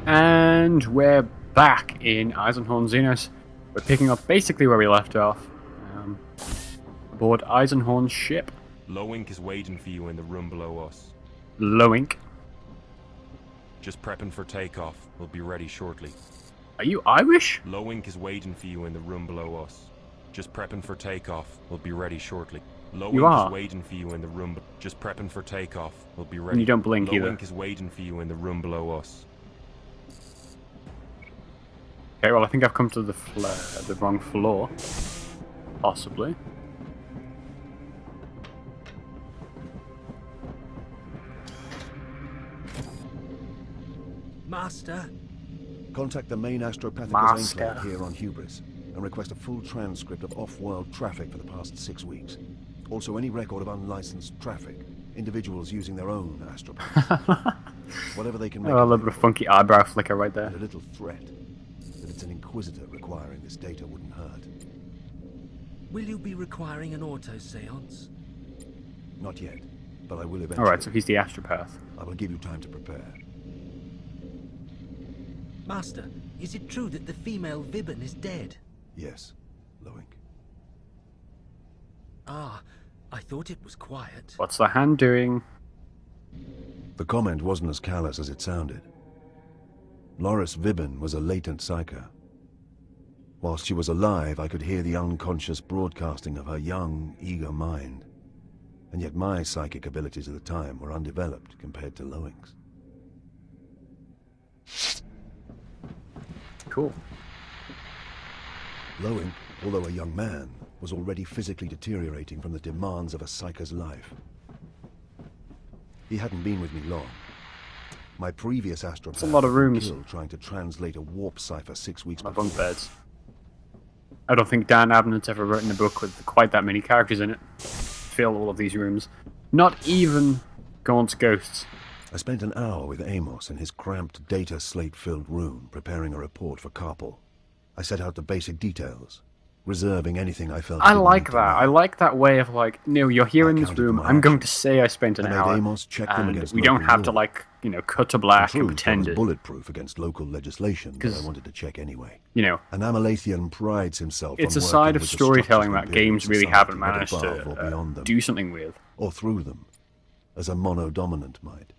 And we're back in Eisenhorn XENOS. We're picking up basically where we left off. Aboard Eisenhorn's ship. Lowink is waiting for you in the room below us. Lowink. Just prepping for takeoff. We'll be ready shortly. Are you Irish? Lowink is waiting for you in the room below us. Just prepping for takeoff. We'll be ready shortly. Lowink is waiting for you in the room. Just prepping for takeoff. We'll be ready. And you don't blink either. Lowink is waiting for you in the room below us. Okay, well I think I've come to the wrong floor. Possibly. Master? Contact the main astropathic Eyclone here on Hubris and request a full transcript of off-world traffic for the past 6 weeks. Also, any record of unlicensed traffic, individuals using their own astropaths. Whatever they can make. Oh, a little bit of funky eyebrow flicker right there. And a little threat that it's an Inquisitor requiring this data wouldn't hurt. Will you be requiring an auto-seance? Not yet, but I will eventually. Alright, so he's the astropath. I will give you time to prepare. Master, is it true that the female Vibben is dead? Yes, Lowink. Ah, I thought it was quiet. What's the hand doing? The comment wasn't as callous as it sounded. Loris Vibben was a latent psyker. Whilst she was alive, I could hear the unconscious broadcasting of her young, eager mind. And yet my psychic abilities at the time were undeveloped compared to Lowink's. Cool. Lowink, although a young man, was already physically deteriorating from the demands of a psyker's life. He hadn't been with me long. My previous astropath It's a lot of rooms. killed trying to translate a warp cipher 6 weeks My before. bunk beds. I don't think Dan Abnett's ever written a book with quite that many characters in it. Fill all of these rooms. Not even Gaunt's Ghosts. I spent an hour with Amos in his cramped, data slate-filled room, preparing a report for Carpal. I set out the basic details, reserving anything I felt. I like that. I like that way of like, no, you're here in this room. I'm going to say I spent an hour, Amos check them and against we don't local have to law. like, you know, cut to black True, and pretend I was it. bulletproof against local legislation, but I 'Cause, wanted to check anyway. You know, An Amalathian prides himself it's on a working side of with the storytelling structures that of games really society, haven't whether managed above or beyond to them, do something with. or through them, as a mono-dominant might.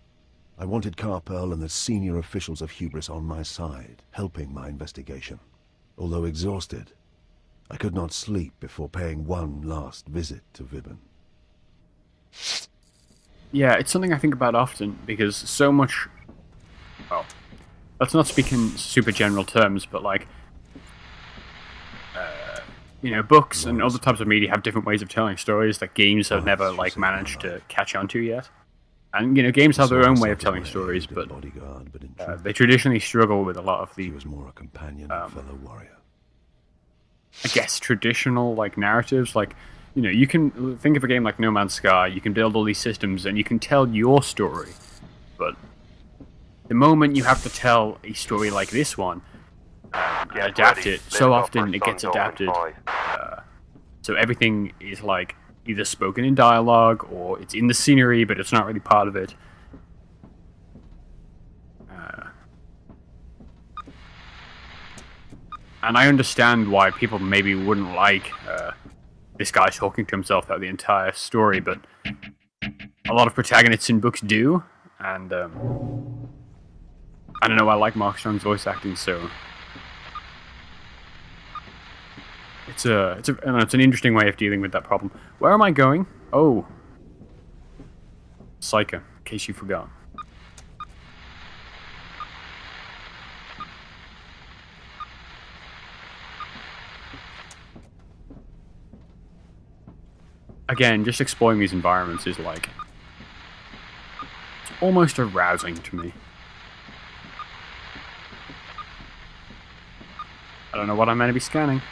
I wanted Carpal and the senior officials of Hubris on my side, helping my investigation. Although exhausted, I could not sleep before paying one last visit to Vibben. Yeah, it's something I think about often, because so much... Well, let's not speak in super general terms, but like... you know, books and other types of media have different ways of telling stories that games have never like managed to catch on to yet. And, you know, games have their own way of telling stories, but they traditionally struggle with a lot of the, She was more a companion and fellow warrior. I guess, traditional, like, narratives. Like, you know, you can think of a game like No Man's Sky, you can build all these systems and you can tell your story, but the moment you have to tell a story like this one, adapt it, so often it gets adapted. So everything is, like, either spoken in dialogue, or it's in the scenery, but it's not really part of it. And I understand why people maybe wouldn't like this guy talking to himself throughout the entire story, but a lot of protagonists in books do, and I don't know, I like Mark Strong's voice acting, so it's an interesting way of dealing with that problem. Where am I going? Oh, Psyker, in case you forgot. Again, just exploring these environments is like, it's almost arousing to me. I don't know what I'm meant to be scanning.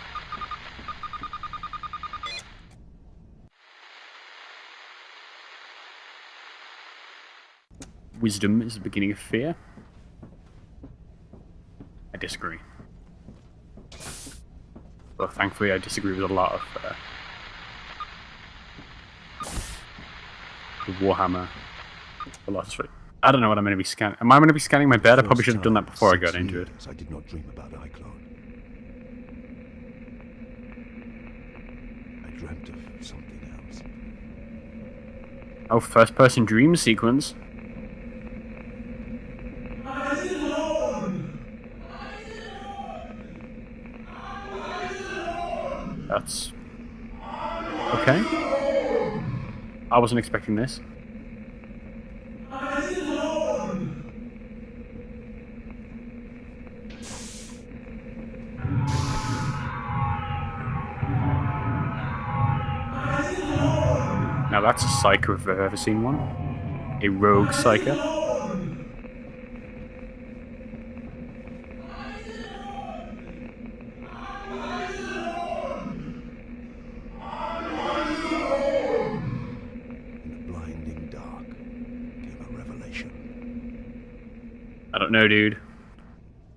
Wisdom is the beginning of fear. I disagree. Well, thankfully I disagree with a lot of the Warhammer philosophy. I don't know what I'm going to be scanning. Am I going to be scanning my bed? I probably First should have done that time before I in got 6 into it. years I did not dream about Eyclone. I dreamt of something else. Oh, first-person dream sequence. That's... okay. I wasn't expecting this. Now that's a psyker if I've ever seen one. A rogue psyker. I don't know, dude.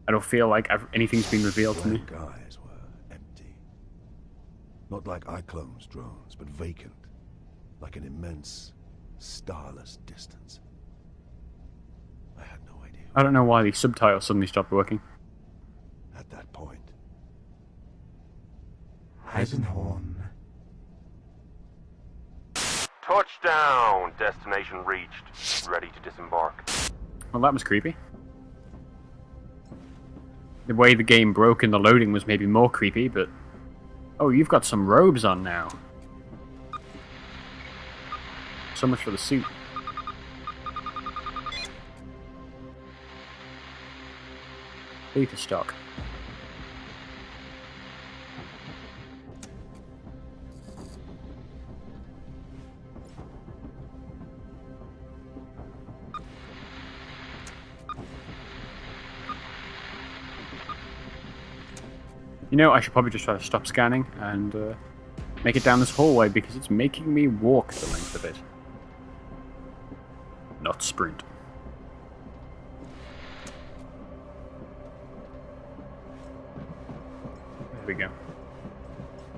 I don't feel like anything's been revealed to me. Black eyes were empty. Not like Eyclone's drones, but vacant. Like an immense, starless distance. I had no idea. I don't know why the subtitles suddenly stopped working. At that point. Eisenhorn. Touchdown! Destination reached. Ready to disembark. Well, that was creepy. The way the game broke in the loading was maybe more creepy, but... oh, you've got some robes on now. So much for the suit. Beta stock. You know, I should probably just try to stop scanning and make it down this hallway because it's making me walk the length of it. Not sprint. There we go.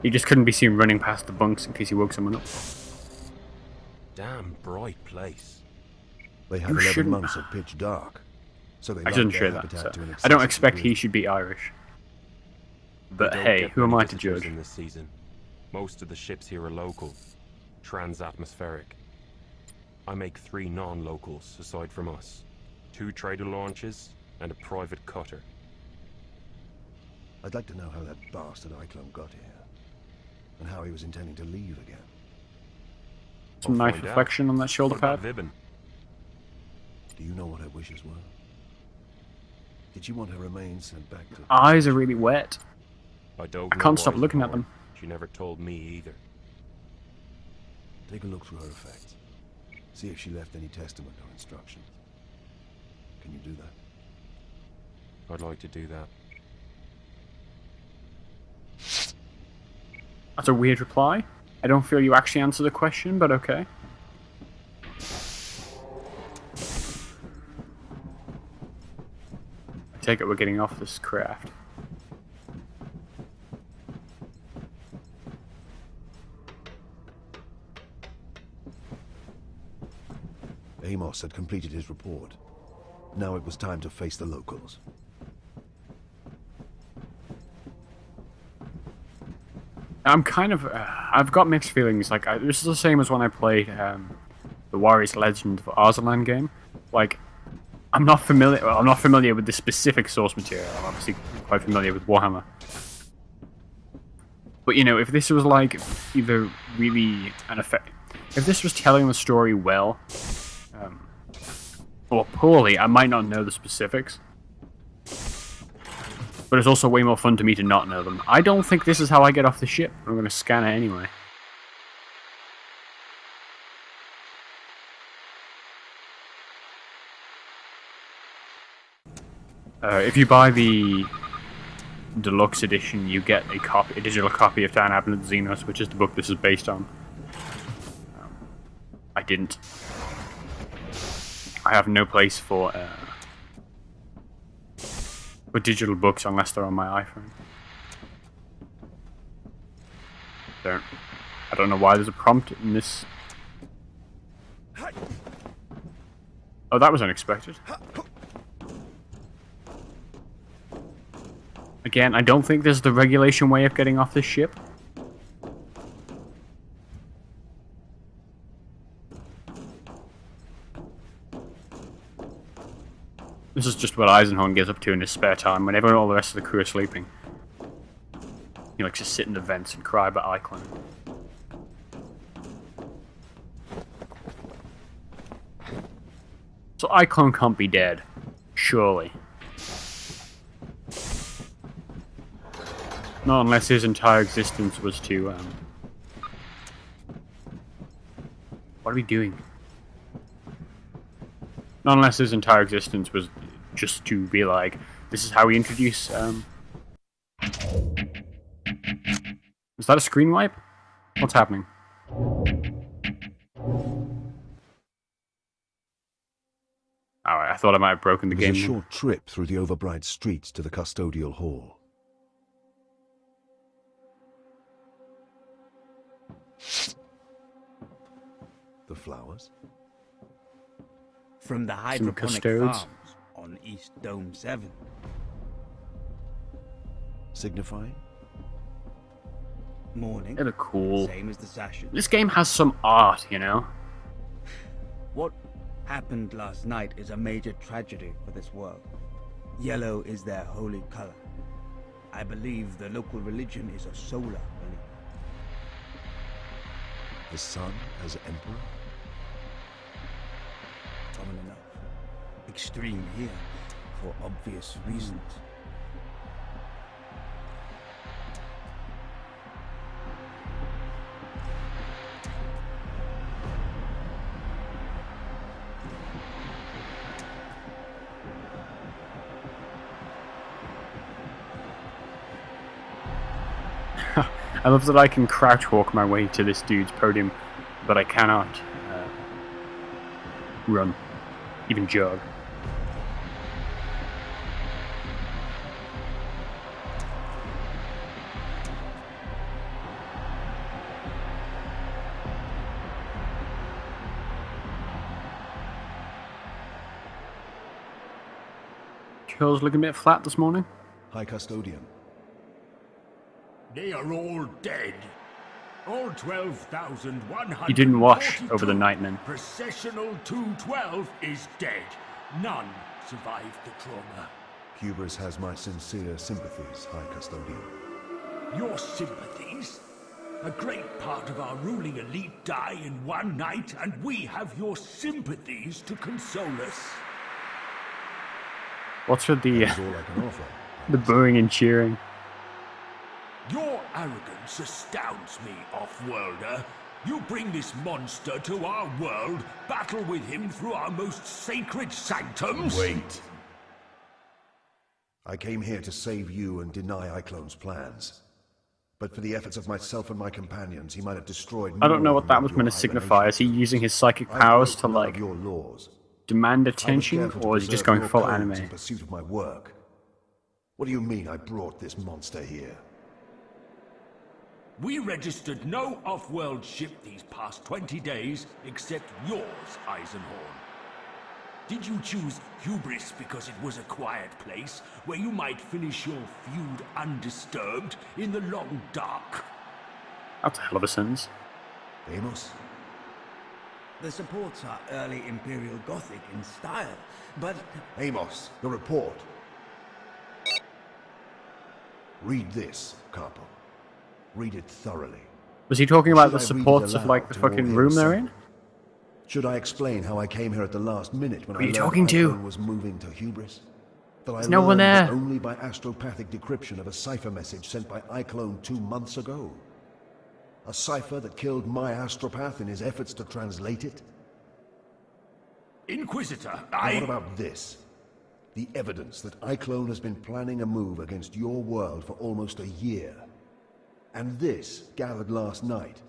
He just couldn't be seen running past the bunks in case he woke someone up. Damn bright place. They had 11 months of pitch dark. So they I shouldn't share that. So I don't expect he should be Irish. But hey, who am I to judge? In this season. Most of the ships here are local, trans-atmospheric. I make 3 non-locals aside from us. 2 trader launches and a private cutter. I'd like to know how that bastard Eyclone got here, and how he was intending to leave again. Some nice reflection on that shoulder pad. Vibin? Do you know what her wishes were? Did she want her remains sent back to... Eyes are really wet. I can't stop looking at them. She never told me either. Take a look through her effects. See if she left any testament or instructions. Can you do that? I'd like to do that. That's a weird reply. I don't feel you actually answered the question, but okay. I take it we're getting off this craft. Amos had completed his report. Now it was time to face the locals. I'm kind of... I've got mixed feelings. Like, this is the same as when I played the Warriors Legend of Arzalan game. Like, I'm not familiar with the specific source material. I'm obviously quite familiar with Warhammer. But, you know, if this was, like, either really an effect... if this was telling the story well... or poorly, I might not know the specifics. But it's also way more fun to me to not know them. I don't think this is how I get off the ship. I'm going to scan it anyway. If you buy the deluxe edition, you get a digital copy of Dan Abnett's XENOS, which is the book this is based on. I didn't. I have no place for digital books unless they're on my iPhone. I don't know why there's a prompt in this. Oh, that was unexpected. Again, I don't think there's the regulation way of getting off this ship. This is just what Eisenhorn gets up to in his spare time when all the rest of the crew are sleeping. He likes to sit in the vents and cry about Eyclone. So Eyclone can't be dead, surely. Not unless his entire existence was to, What are we doing? Not unless his entire existence was just to be like, this is how we introduce, Is that a screen wipe? What's happening? Alright, I thought I might have broken the It was game. a short trip through the overbright streets to the custodial hall. The flowers? From the Some hydroponic custodes. farms on East Dome 7. Signifying? Morning. They look cool. Same as the sashes. This game has some art, you know? What happened last night is a major tragedy for this world. Yellow is their holy color. I believe the local religion is a solar belief. The sun as emperor? Common enough. Extreme here, for obvious reasons. I love that I can crouch walk my way to this dude's podium, but I cannot run, even jog. Curl's looking a bit flat this morning. High Custodian. They are all dead. All 12,100. You didn't wash over the night, then. Processional 212 is dead. None survived the trauma. Hubris has my sincere sympathies, High Custodian. Your sympathies? A great part of our ruling elite die in one night, and we have your sympathies to console us. What's with the That's all I can offer. the booing and cheering? Your arrogance astounds me, Off-Worlder. You bring this monster to our world, battle with him through our most sacred sanctums. Wait. I came here to save you and deny Eyclone's plans. But for the efforts of myself and my companions, he might have destroyed I don't know more what than that was your meant to signify. Is he hibernations. using his psychic I powers broke to, none like, of your laws. demand I was attention, careful to or is he just preserve going your full codes anime? in pursuit of my work. What do you mean I brought this monster here? We registered no off-world ship these past 20 days, except yours, Eisenhorn. Did you choose Hubris because it was a quiet place, where you might finish your feud undisturbed in the long dark? That's a hell of a sentence. Amos? The supports are early Imperial Gothic in style, but Amos, the report. Read this, Carpel. Read it thoroughly. Was he talking about the Should I read it supports of, aloud like, the to all fucking here room they're assembled? in? Should I explain how I came here at the last minute when Who I are you learned talking to? Eyclone was moving to Hubris? That I There's no one learned there. only by astropathic decryption of a cipher message sent by Eyclone 2 months ago. A cipher that killed my astropath in his efforts to translate it? Inquisitor, And what about this? The evidence that Eyclone has been planning a move against your world for almost a year. And this, gathered last night,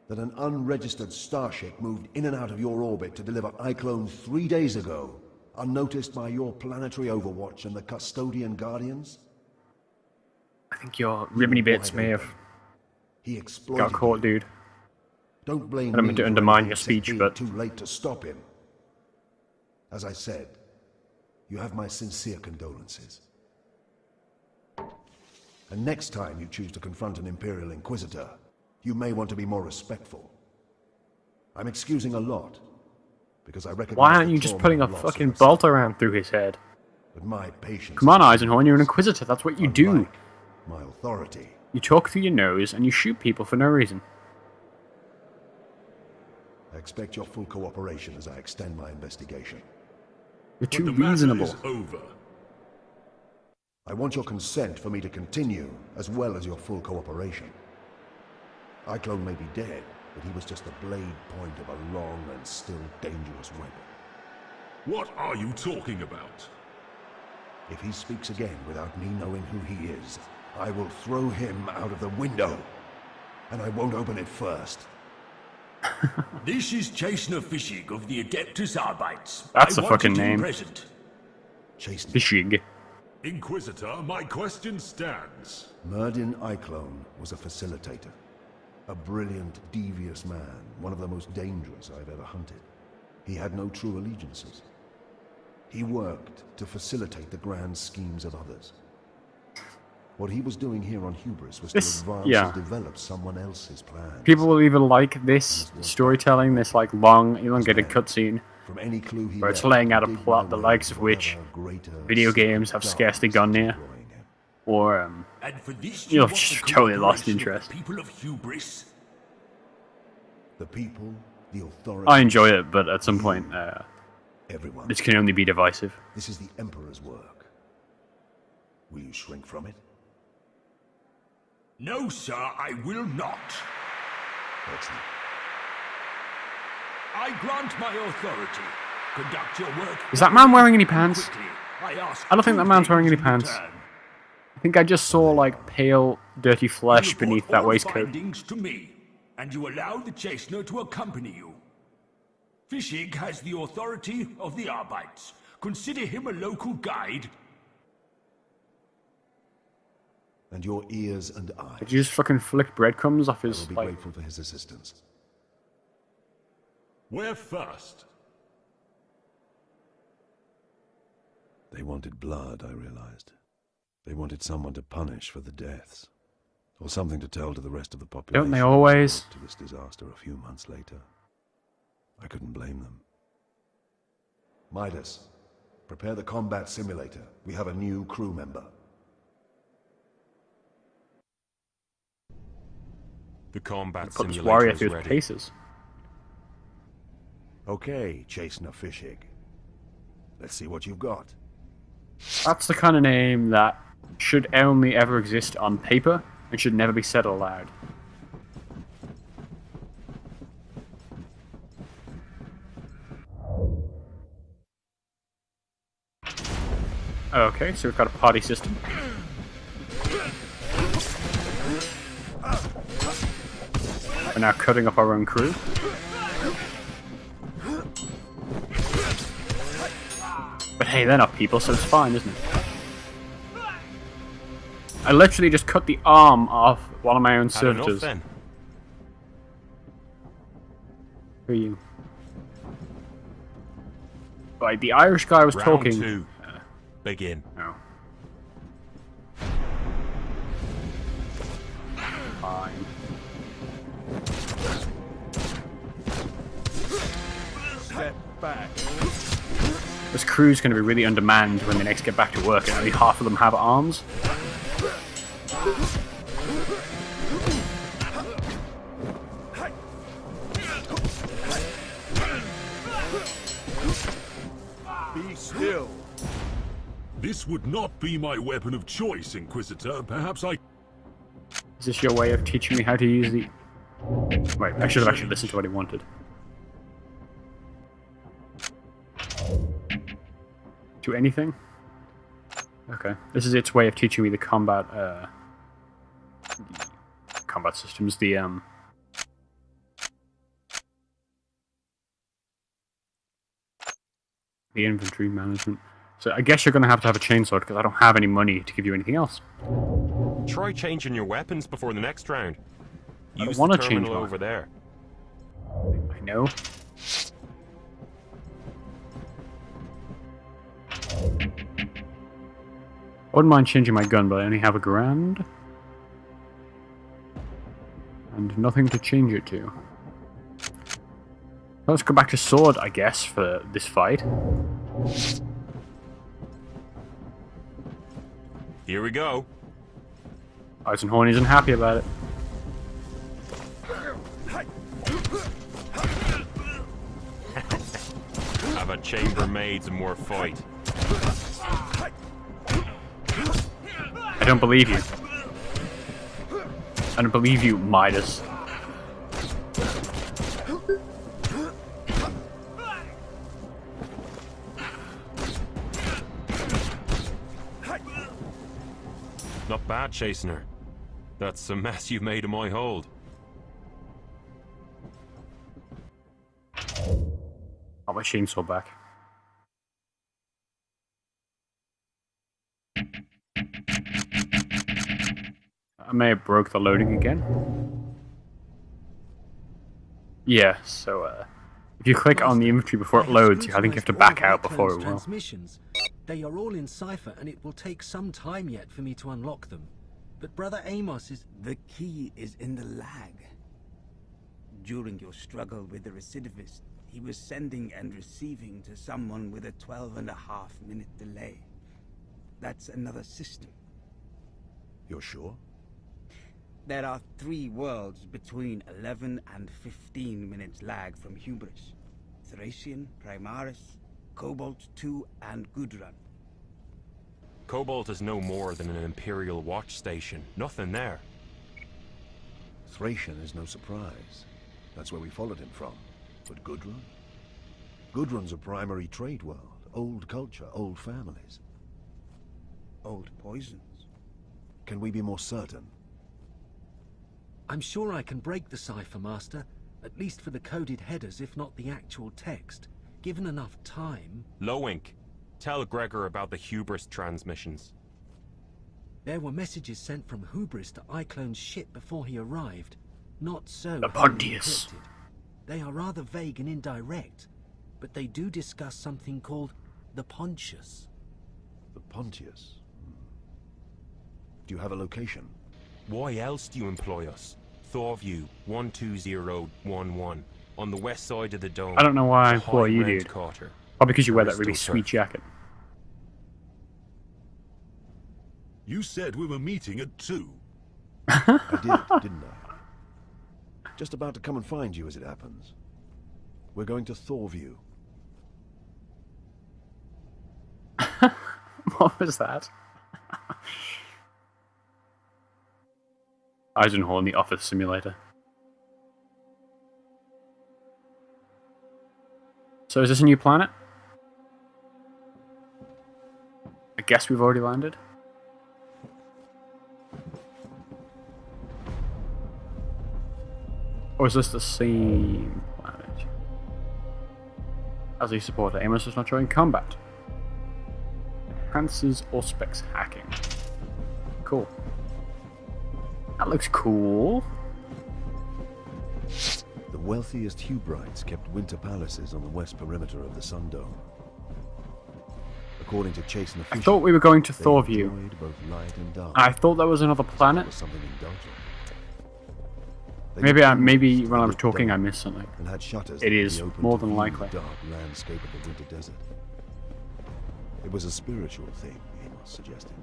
that an unregistered starship moved in and out of your orbit to deliver Eyclone 3 days ago, unnoticed by your planetary overwatch and the Custodian Guardians? I think your ribbony bits Wide may have open. He exploited got caught, you. dude. Don't blame I don't me mean to for undermine anything your except speech, being but- too late to stop him. As I said, you have my sincere condolences. And next time you choose to confront an Imperial Inquisitor, you may want to be more respectful. I'm excusing a lot, because I recognize Why aren't the you just trauma putting a and loss of fucking her bolt son, around through his head? but my patience... Come on, is Eisenhorn, you're an Inquisitor, that's what you do. unlike my authority. You talk through your nose and you shoot people for no reason. I expect your full cooperation as I extend my investigation. You're But too the matter reasonable. is over. I want your consent for me to continue, as well as your full cooperation. Eyclone may be dead, but he was just the blade point of a long and still dangerous weapon. What are you talking about? If he speaks again without me knowing who he is, I will throw him out of the window. And I won't open it first. This is Chastener Fishig of the Adeptus Arbites. That's I a fucking wanted him name. Present. Chastening. Fishig. Inquisitor, my question stands. Merdin Eyclone was a facilitator. A brilliant, devious man, one of the most dangerous I've ever hunted. He had no true allegiances. He worked to facilitate the grand schemes of others. What he was doing here on Hubris was to advance and develop someone else's plans. People will either like this storytelling, this like long, elongated cutscene, From any clue he where it's left, laying out a dig plot, my the way likes of to which whatever greater video games have darkness scarcely gone near. destroying him. or And for this You've want just the totally lost cooperation of interest. the people of Hubris? The people, the authority, I enjoy it, but at some point, everyone. this can only be divisive. This is the Emperor's work. Will you shrink from it? No, sir, I will not. Excellent. I grant my authority. Conduct your work. Is that man wearing any pants? quickly. I ask I don't think that man's wearing any in pants. return. I think I just saw like pale, dirty flesh You report beneath that all waistcoat. findings to me, and you allow the Chastener to accompany you. Fishig has the authority of the Arbites. Consider him a local guide. And your ears and eyes. Did you just fucking flick breadcrumbs off I will his be like? grateful for his assistance. Where first? They wanted blood, I realized. They wanted someone to punish for the deaths. Or something to tell to the rest of the population. Don't they always? To this disaster a few months later. I couldn't blame them. Midas, prepare the combat simulator. We have a new crew member. The combat Put this simulator warrior is through his ready. paces. Okay, Chastener Fishig. Let's see what you've got. That's the kind of name that should only ever exist on paper and should never be said aloud. Okay, so we've got a party system. We're now cutting up our own crew. But hey, they're not people, so it's fine, isn't it? I literally just cut the arm off one of my own Had enough servitors. then. Who are you? Right, the Irish guy was Round talking. 2. Begin. Oh. Fine. Step back. This crew's going to be really undermanned when they next get back to work, and only half of them have arms. Be still. This would not be my weapon of choice, Inquisitor. Perhaps I... Is this your way of teaching me how to use the... Wait, I should have actually listened to what he wanted. To anything? Okay. This is its way of teaching me the combat, combat systems, the inventory management. So I guess you're going to have a chainsaw because I don't have any money to give you anything else. Try changing your weapons before the next round. I Use wanna the change terminal mine. over there. I know. I wouldn't mind changing my gun, but I only have $1,000. And nothing to change it to. Let's go back to sword, I guess, for this fight. Here we go. Eisenhorn isn't happy about it. Have a chambermaid's more fight. I don't believe you. I don't believe you, Midas. Not bad, chasing her. That's a mess you've made of my hold. Got my chainsaw back. I may have broke the loading again. Yeah, so if you click on the inventory before it loads, I think you have to back out before it will. Transmissions. They are all in cipher, and it will take some time yet for me to unlock them. But Brother Amos is... The key is in the lag. During your struggle with the recidivist, he was sending and receiving to someone with a 12.5-minute delay. That's another system. You're sure? There are 3 worlds between 11 and 15 minutes lag from Hubris. Thracian, Primaris, Cobalt 2, and Gudrun. Cobalt is no more than an Imperial watch station. Nothing there. Thracian is no surprise. That's where we followed him from. But Gudrun? Gudrun's a primary trade world. Old culture, old families. Old poisons. Can we be more certain? I'm sure I can break the cipher, Master. At least for the coded headers, if not the actual text. Given enough time... Lowink, tell Gregor about the Hubris transmissions. There were messages sent from Hubris to Eyclone's ship before he arrived. Not so The Pontius. encrypted. They are rather vague and indirect, but they do discuss something called the Pontius. The Pontius? Do you have a location? Why else do you employ us? Thorview 12011 on the west side of the dome. I don't know why I It's a employ you, high-rent dude. quarter. Probably because you wear that Bristol really sweet turf. jacket. You said we were meeting at 2. I did, didn't I? Just about to come and find you as it happens. We're going to Thorview. What was that? Eisenhorn, the office simulator. So is this a new planet? I guess we've already landed. Or is this the same planet? As a supporter, Amos is not showing combat. Enhances Auspex hacking. Cool. That looks cool. The wealthiest Hubrites kept winter palaces on the west perimeter of the Sun Dome. According to Chase and the I Fisher, thought we were going to they Thorview. enjoyed both light and dark. I thought that was another There planet. was something indulgent. They Maybe looked maybe inwards when I to was the talking I dome missed something. and had shutters It that is could be opened more to than view likely. the dark landscape of the winter desert. It was a spiritual thing, Amos suggested.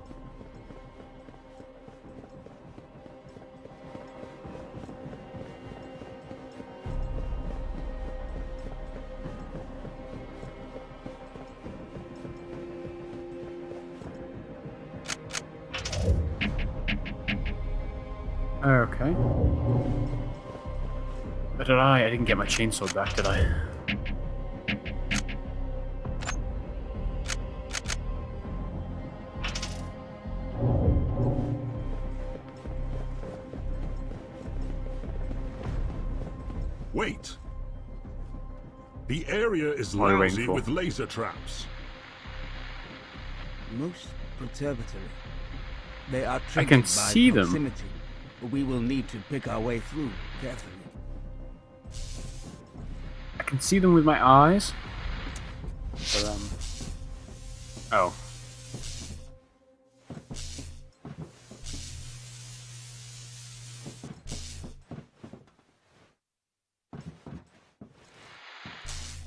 Okay. But did I? I didn't get my chainsaw back, did I? Wait. The area is What are you waiting lousy for? with laser traps. Most perturbatory. They are I triggered can by see them. proximity, but we will need to pick our way through carefully. I can see them with my eyes. But, oh.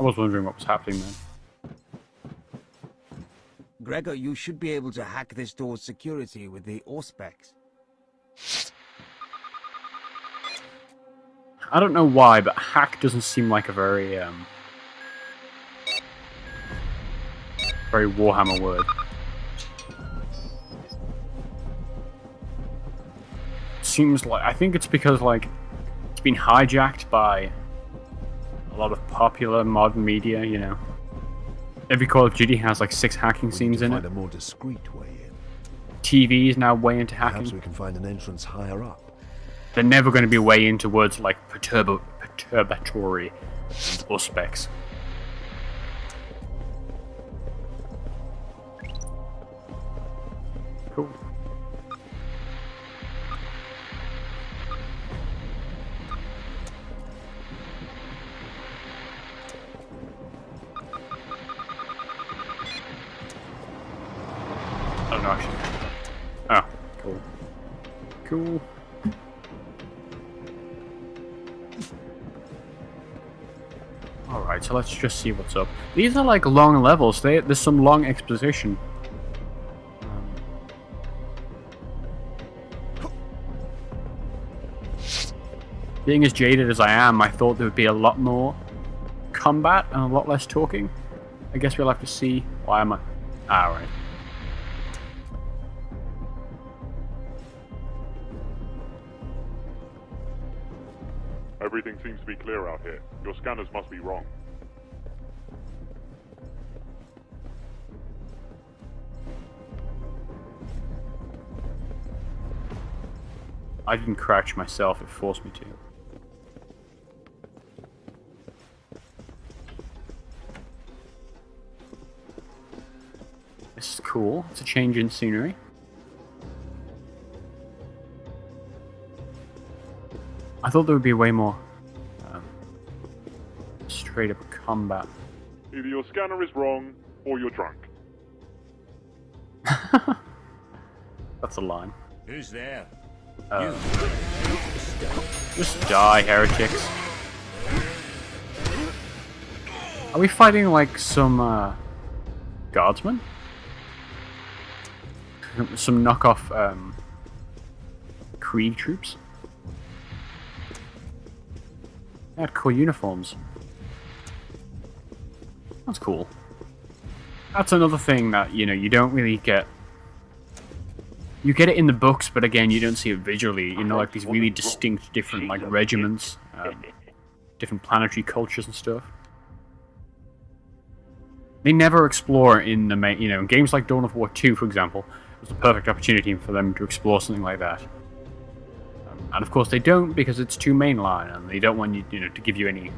I was wondering what was happening then. Gregor, you should be able to hack this door's security with the Auspex. I don't know why, but hack doesn't seem like a very Warhammer word. Seems like, I think it's because like it's been hijacked by a lot of popular modern media, you know. Every Call of Duty has like 6 hacking scenes in it. Find a more discreet way in. TV is now way into hacking. Perhaps we can find an entrance higher up. They're never going to be way into words like perturbatory and auspex. Cool. Oh no, actually. Oh, cool. Cool. Alright, so let's just see what's up. These are like long levels. There's some long exposition. Being as jaded as I am, I thought there would be a lot more combat and a lot less talking. I guess we'll have to see. Why am I... Ah, right. Everything seems to be clear out here. Your scanners must be wrong. I didn't crouch myself, it forced me to. This is cool. It's a change in scenery. I thought there would be way more straight up combat. Either your scanner is wrong, or you're drunk. That's a line. Who's there? Just die, heretics. Are we fighting like some guardsmen? Some knockoff Creed troops? They had cool uniforms. That's cool. That's another thing that, you know, you don't really get. You get it in the books, but again, you don't see it visually. You know, like these really distinct, different like regiments, different planetary cultures and stuff. They never explore in the main. You know, in games like Dawn of War 2, for example, was the perfect opportunity for them to explore something like that. And of course, they don't because it's too mainline, and they don't want you, you know, to give you any.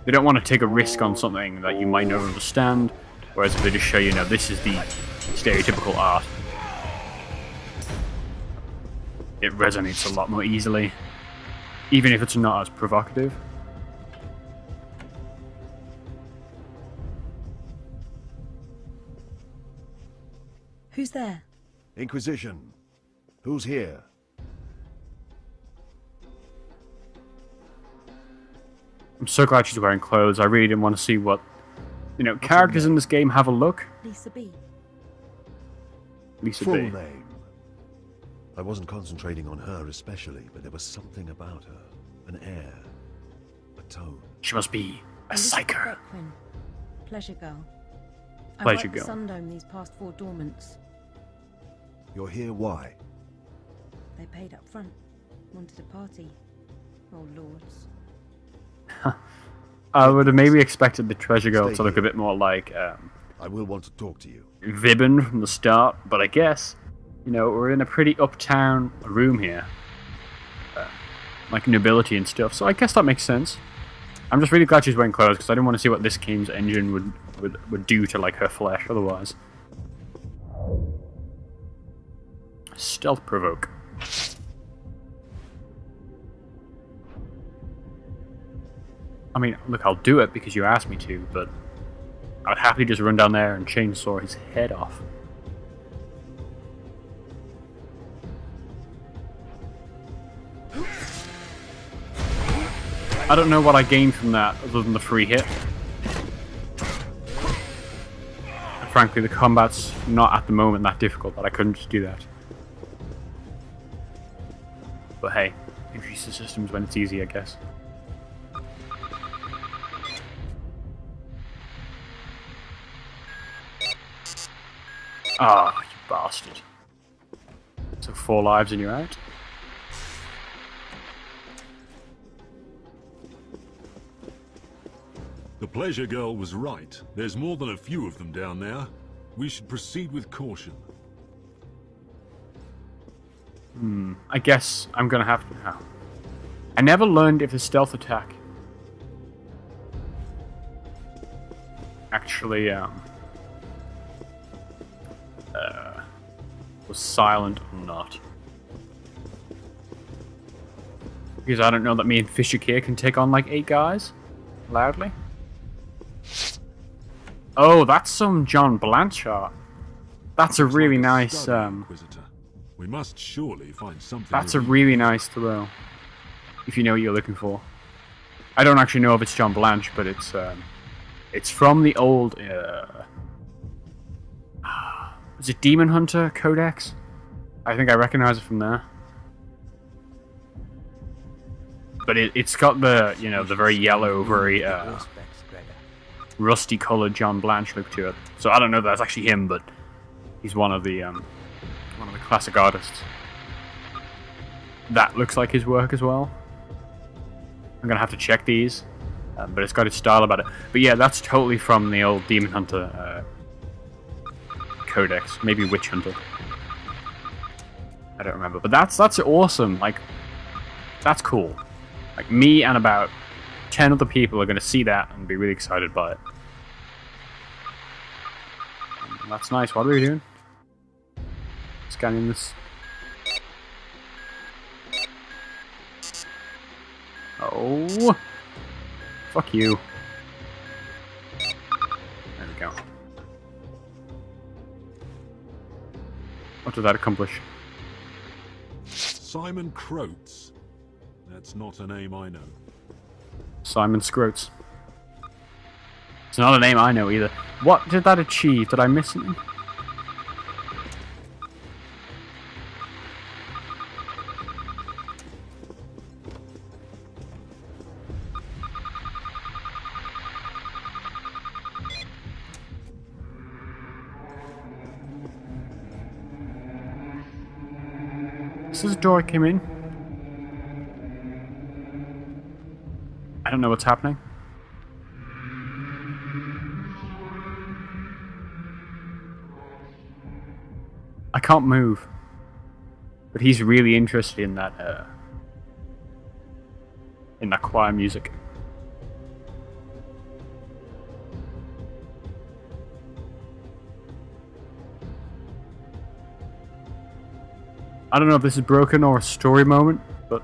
They don't want to take a risk on something that you might not understand. Whereas if they just show you, no, this is the stereotypical art, it resonates a lot more easily, even if it's not as provocative. Who's there? Inquisition. Who's here? I'm so glad she's wearing clothes. I really didn't want to see what... You know, characters in this game have a look. Lisa B. Lisa Full B. name. I wasn't concentrating on her especially, but there was something about her. An air. A tone. She must be a Elizabeth psyker. Beckman. Pleasure girl. Pleasure I girl. worked the Sundome these past 4 dormants. You're here why? They paid up front. Wanted a party. Oh lords. I would have maybe expected the treasure girl Stay to look a here. bit more like I will want to talk to you. Vibin from the start, but I guess, you know, we're in a pretty uptown room here. Like nobility and stuff, so I guess that makes sense. I'm just really glad she's wearing clothes, because I didn't want to see what this game's engine would do to, like, her flesh otherwise. Stealth provoke. I mean, look, I'll do it because you asked me to, but I'd happily just run down there and chainsaw his head off. I don't know what I gained from that other than the free hit. And frankly, the combat's not at the moment that difficult that I couldn't just do that. But hey, introduce the systems when it's easy, I guess. Ah, you bastard. So 4 lives and you're out? The pleasure girl was right. There's more than a few of them down there. We should proceed with caution. I guess I'm gonna have to now. I never learned if the stealth attack actually was silent or not. Because I don't know that me and Fisher here can take on like 8 guys loudly. Oh, that's some John Blanchard. That's a really nice Inquisitor. We must surely find something. that's a really nice throw. If you know what you're looking for. I don't actually know if it's John Blanche, but it's from the old is it Demon Hunter Codex? I think I recognize it from there. But it's got the, you know, the very yellow, very rusty colored John Blanche look to it. So I don't know if that's actually him, but he's one of the classic artists. That looks like his work as well. I'm gonna have to check these, but it's got its style about it. But yeah, that's totally from the old Demon Hunter Codex, maybe Witch Hunter. I don't remember, but that's awesome. Like, that's cool. Like, me and about 10 other people are gonna see that and be really excited by it. And that's nice. What are we doing? Scanning this. Oh, fuck you. There we go. What did that accomplish? Simon Croats. That's not a name I know. Simon Scroats. It's not a name I know either. What did that achieve? Did I miss something? This is the door I came in. I don't know what's happening. I can't move. But he's really interested in that choir music. I don't know if this is broken or a story moment, but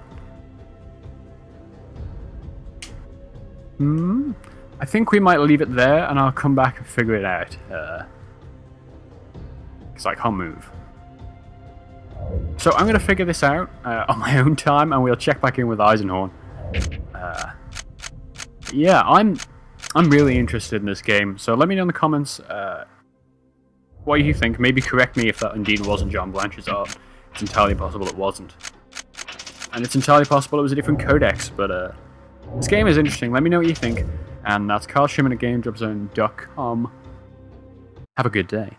I think we might leave it there, and I'll come back and figure it out. Because I can't move. So I'm going to figure this out on my own time, and we'll check back in with Eisenhorn. Yeah, I'm really interested in this game. So let me know in the comments what you think. Maybe correct me if that indeed wasn't John Blanche's art. It's entirely possible it wasn't. And it's entirely possible it was a different codex, but this game is interesting. Let me know what you think. And that's Carl Shimon at GameDropZone.com. Have a good day.